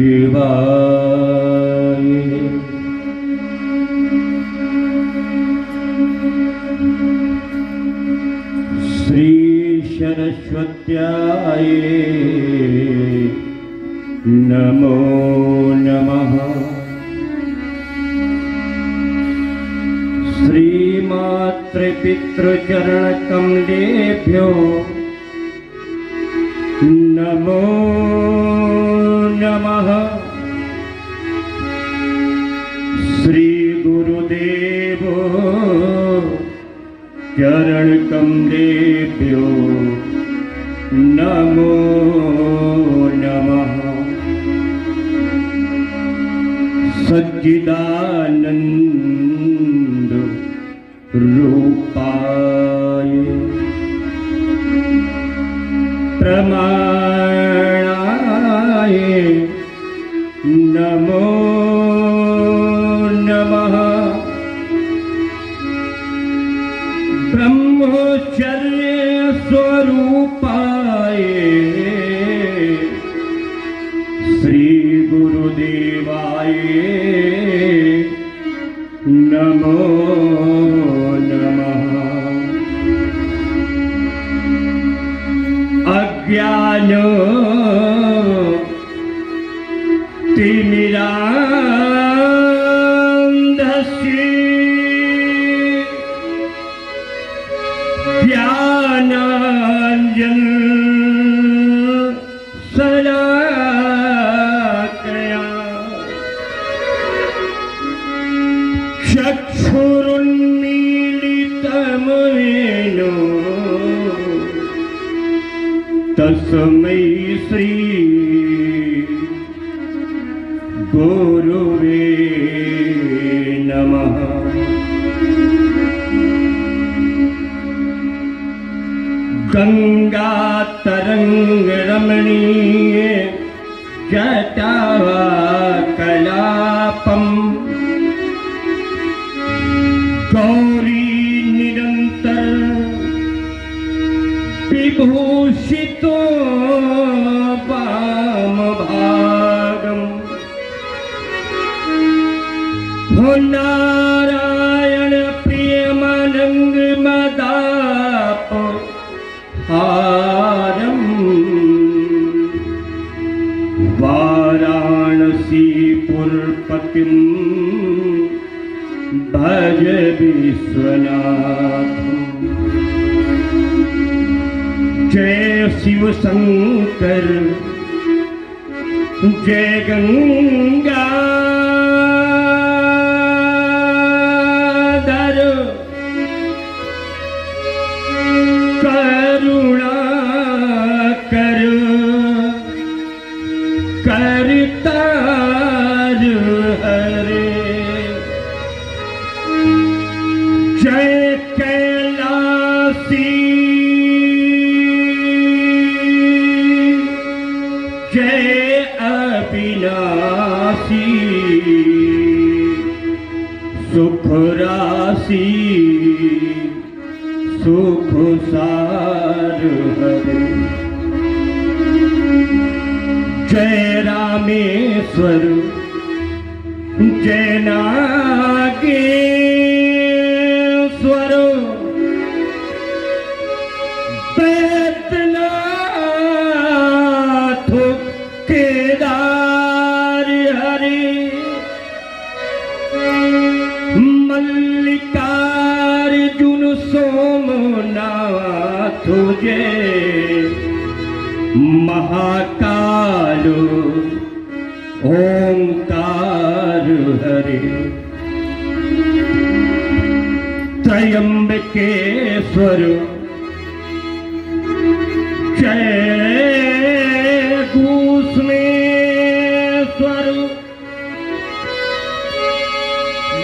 शिवाय। श्री सरस्वत्याय नमो नमः। श्रीमातृपितृचरणकमलेभ्यो नमो नमः। श्री गुरुदेवो चरणकमलेभ्यो नमो नमः। सच्चिदानंद रूपाय प्रमाणाय नमो नमः। ब्रह्मचर्य स्वरूपाय श्री गुरुदेवाय नमो नमः। अज्ञान तिमिरान्धस्य ज्ञानाञ्जन शलाकया चक्षुरुन्मीलितं येन तस्मै श्री गुरुवे नमः। गंगा तरंग रमणीय जटाकलापम गौरी निरंतर विभूषितो वामभागम् हो नारायण प्रियमनंग मदाप हारम वाराणसी पुरपतिं भज विश्वनाथ। जय शिव शंकर जय गंगा करतार हरे। जय कैलासी जय अविनाशी सुख राशि सुख सार हरे। जय रामेश्वर जय नागेश्वर बैद्यनाथ केदार हरे। मल्लिकार्जुन सोमनाथ जय महाकाल ओंकार हरे। त्रयंबकेश्वर जय घूष्णेश्वर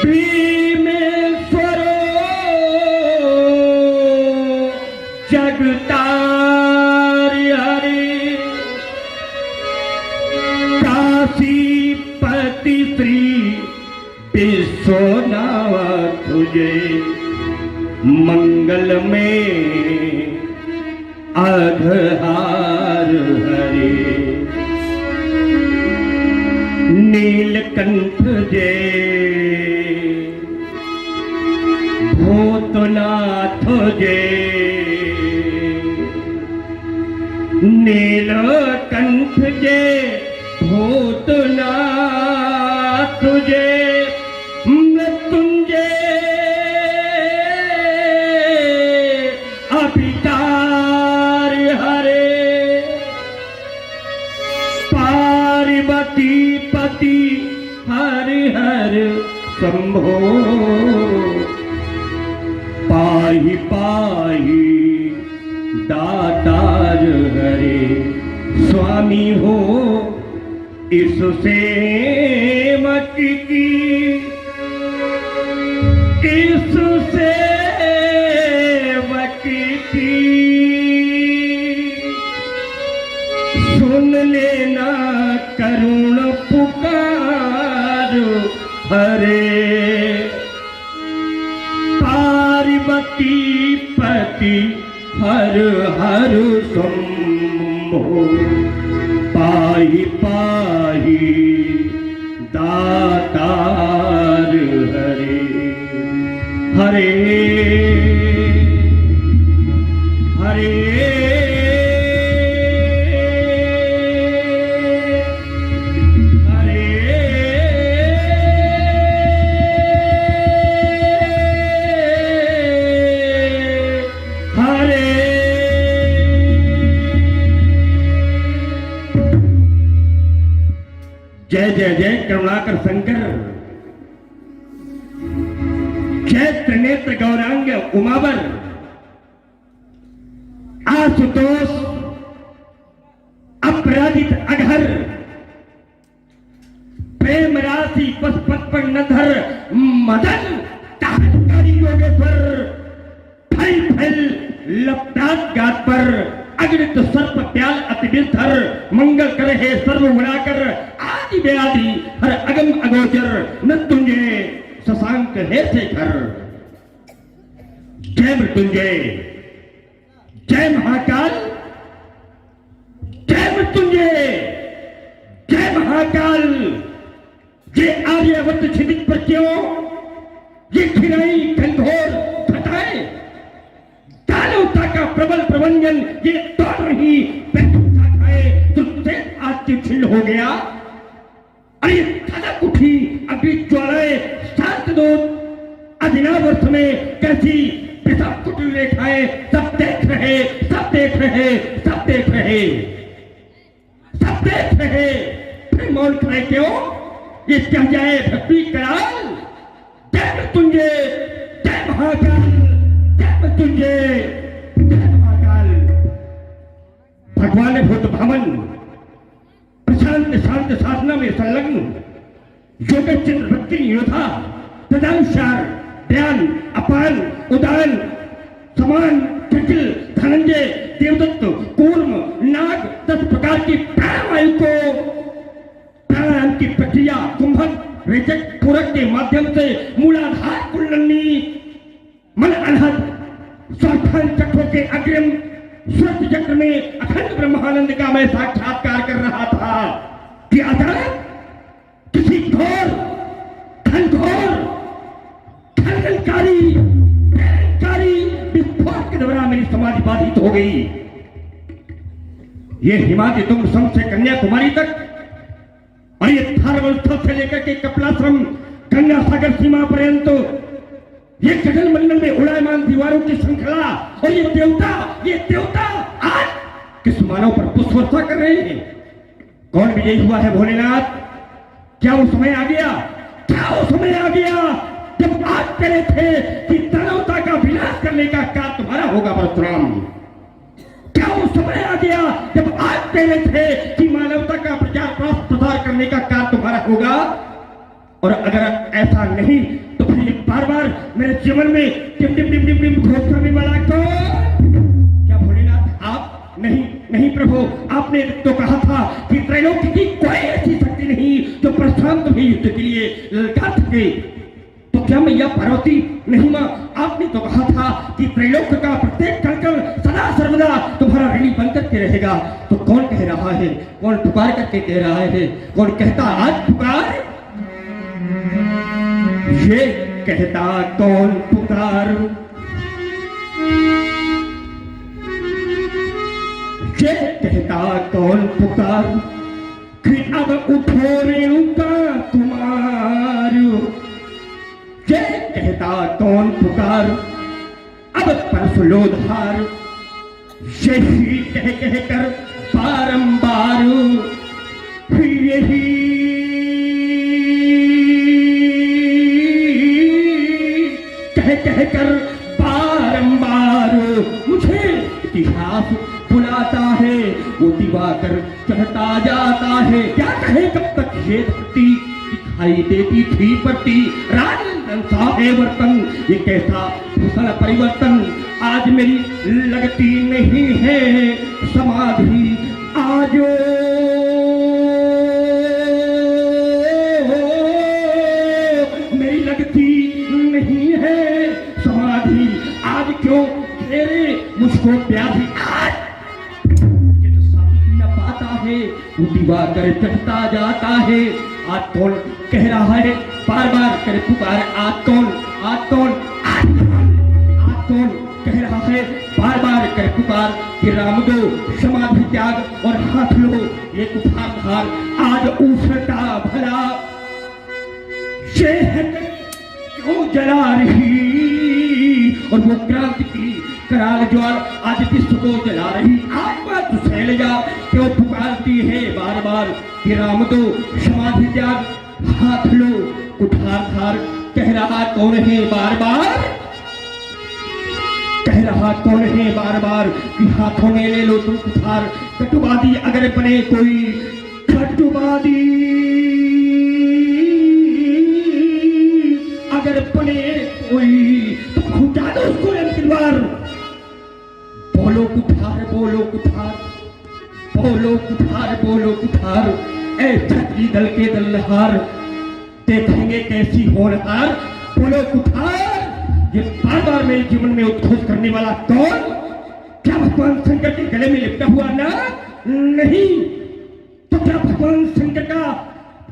भीमेश्वर जगतार हरे। काशीपति श्री विश्वनाथ जय मंगल में अघहार हरे। कंठ जे भूतनाथ जे नीलकंठ जे भूतनाथ जे मृत्युंजय अभिचार हरे पार्वती पति हरि हर शंभो पाहि पाहि दातार हरे स्वामी हो इससे मत की इससे मत की सुन लेना करुण पुकार हरे पार्वती पति हर हर शंभो पाहि पाहि दातार हरे हरे हरे जय जय जय करुणाकर शंकर जय त्रिनेत्र गौरांग उमावर आशुतोष अपराजित अघर प्रेम राशि पशुपत नधर मदन ताहतकारी योगेश्वर फल फल लपटात गात पर अग्नित सर्प प्याल अति विधर मंगल करे हे सर्व गुणाकर आदि व्याधि हर अगम अगोचर मृत्युंजय शशांक हे शेखर जय मृत्युंजय जय महाकाल जय मृत्युंजय जय महाकाल ये आर्यवत क्षितिज पर क्यों ये खिराई घनघोर घटाए दानवता का प्रबल प्रबंधन ये तोड़ रही तुझसे आज छिन्न हो गया अरे धड़क उठी अभी ज्वालाएं शांत दो अदिनावर्ष में कैसी पिता कुटिल रेखाएं सब देख रहे सब देख रहे सब देख रहे सब देख रहे फिर मौन खड़े क्यों ये कह जाए भक्ति कराल जय मृत्युंजय जय महाकाल जय मृत्युंजय जय महाकाल भगवान भूत भावन प्रशांत शांत साधना में संलग्न योगचंद्र भक्ति योद्धा तदानुसार ध्यान अपान उदान समान जटिल धनंजय देवदत्त कूर्म नाग 10 प्रकार की प्राणवायु को प्राणायाम की प्रक्रिया कुंभक रेचक पूरक के माध्यम से मूलाधार कुंडली मन अनहद स्वास्थान चक्रों के अग्रिम स्वस्थ चक्र में अखंड ब्रह्मानंद का मैं साक्षात्कार कर रहा था कि अचानक किसी घोर घनघोर खलकारी विस्फोट के द्वारा मेरी समाधि बाधित हो गई। ये हिमालय तुम सम से कन्याकुमारी तक और ये थारवल स्थल से लेकर के कपिलाश्रम गंगा सागर सीमा पर्यंत ये गगन मंडल में उड़ायमान दीवारों की श्रृंखला और ये देवता आज किस मानव पर पुष्पवर्षा कर रहे हैं। कौन विजयी हुआ है भोलेनाथ? क्या वो समय आ गया? क्या वो समय आ गया जब आप कह रहे थे कि दानवता का विनाश करने का कार्य तुम्हारा होगा परशुराम? क्या वो समय आ गया जब आप कह रहे थे कि मानवता का प्रचार प्रसार करने का कार्य तुम्हारा होगा? और अगर ऐसा नहीं तो फिर बार बार मेरे जीवन में टिम टिम टिम टिम टिम घोष करने वाला कौन? क्या भोलेनाथ आप? नहीं प्रभु, आपने तो कहा था कि त्रैलोक्य की कोई ऐसी शक्ति नहीं जो प्रशांत भी युद्ध के लिए ललकार सके। तो क्या मैया पार्वती नहीं मां, आपने तो कहा था कि त्रैलोक्य का प्रत्येक कण सदा सर्वदा तुम्हारा ऋणी बनकर के रहेगा। तो कौन कह रहा है? कौन पुकार करके कह रहा है? कौन कहता आज पुकार ये कहता कौन पुकारो, ये कहता कौन पुकारो कि अब उठो रेणुका तुम्हारो। ये कहता कौन पुकारो अब परसुलोधार। यही कह कह कर बारंबार, यही कह कह कर बारंबार मुझे इतिहास बुलाता है। वो दिवाकर कहता जाता है, क्या कहे कब तक ये धरती दिखाई देती थी पट्टी। राजनंदन सा है वर्तन, ये कैसा भूषण परिवर्तन। आज मेरी लगती नहीं है समाधि, आज मेरी लगती नहीं है समाधि। आज क्यों तेरे मुझको प्यासी, आज ये तो साथी न पाता है। वो दिवाकर चढ़ता जाता है। आज कौन कह रहा है बार बार करे पुकार, आज कौन, आज कौन, आज कौन कह रहा है बार बार करे पुकार कि राम दो समाधि त्याग और हाथ लो ये कुठार धार। आज उठता भला ये है क्यों जला रही, और वो क्रांति की कराल ज्वार आज विश्व को जला रही। आज बात शैलजा क्यों पुकारती है बार बार कि राम दो समाधि त्याग हाथ लो कुठार धार। कह रहा कौन है बार बार, कह रहा कौन है बार बार कि हाथों में ले लो तुम कुठार। कटुवादी अगर बने कोई, कटुवादी अगर बने कोई तो खुटा दो उसको अंतिम बार। बोलो कुठार, बोलो कुठार, बोलो कुठार, बोलो कुठार। ऐ छत्री दल के दलहार देखेंगे कैसी होनहार। बोलो कुठार। ये बार बार मेरे जीवन में उद्घोष करने वाला कौन? क्या भगवान शंकर के गले में लिपटा हुआ ना? नहीं तो क्या भगवान शंकर का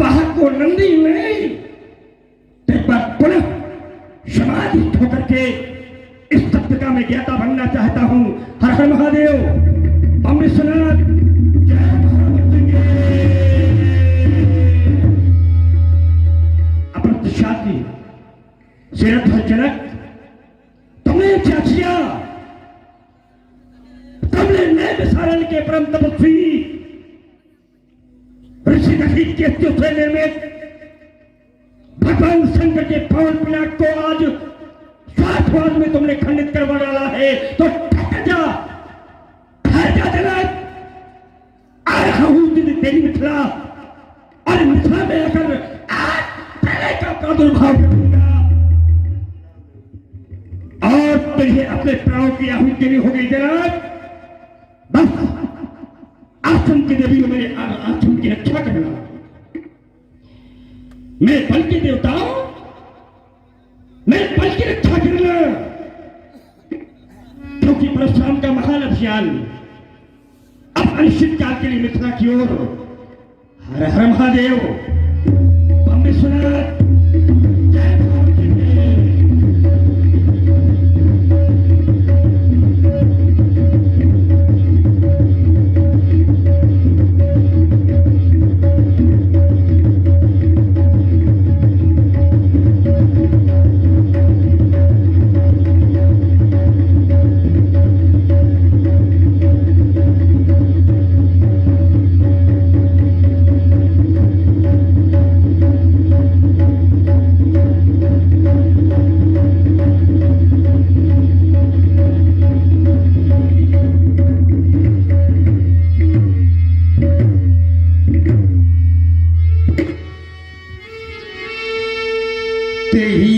वाहक को नंदी नहीं? एक बार पुनः समाधि ठोकर के इस सत्य का मैं ज्ञाता बनना चाहता हूं। हर हर महादेव, बम विश्वनाथ, जय अप्रत्याशी सिरध्वज जनक, तुमने क्या किया? तुमने नए विसारण के परम तपस्वी ऋषि दक्षिण के अस्तित्व से निर्मित भगवान शंकर के पवन पिनाक को आज स्वार्थवाद में तुमने खंडित करवा डाला है। तो ठहर जा जनक, आ रहा हूं तेरी मिथिला, और मिथिला में आकर आज प्रलय का प्रादुर्भाव करूंगा। और तुझे अपने प्राणों की आहुति देनी हो गई जनक। बस आश्रम की देवी को मेरे आश्रम की रक्षा करना। मैं बल के देवता हूं, मैं बल की रक्षा करना। क्योंकि परशुराम का महान अभियान अब अनिश्चित काल के लिए मिथिला की ओर। हर हर महादेव, बम विश्वनाथ, जय भारत की जय।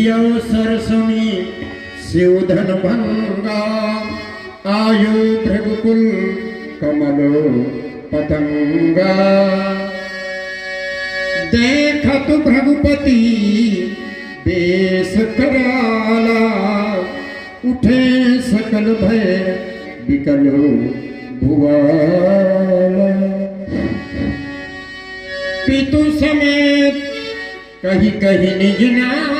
अवसर सुनी शिवधन भंगा, आयु भृगुकुल कमलो पतंगा। देखत भृगुपति बेस कराला, उठे सकल भय विकल भुवाला। पितु समेत कही कही निज नाम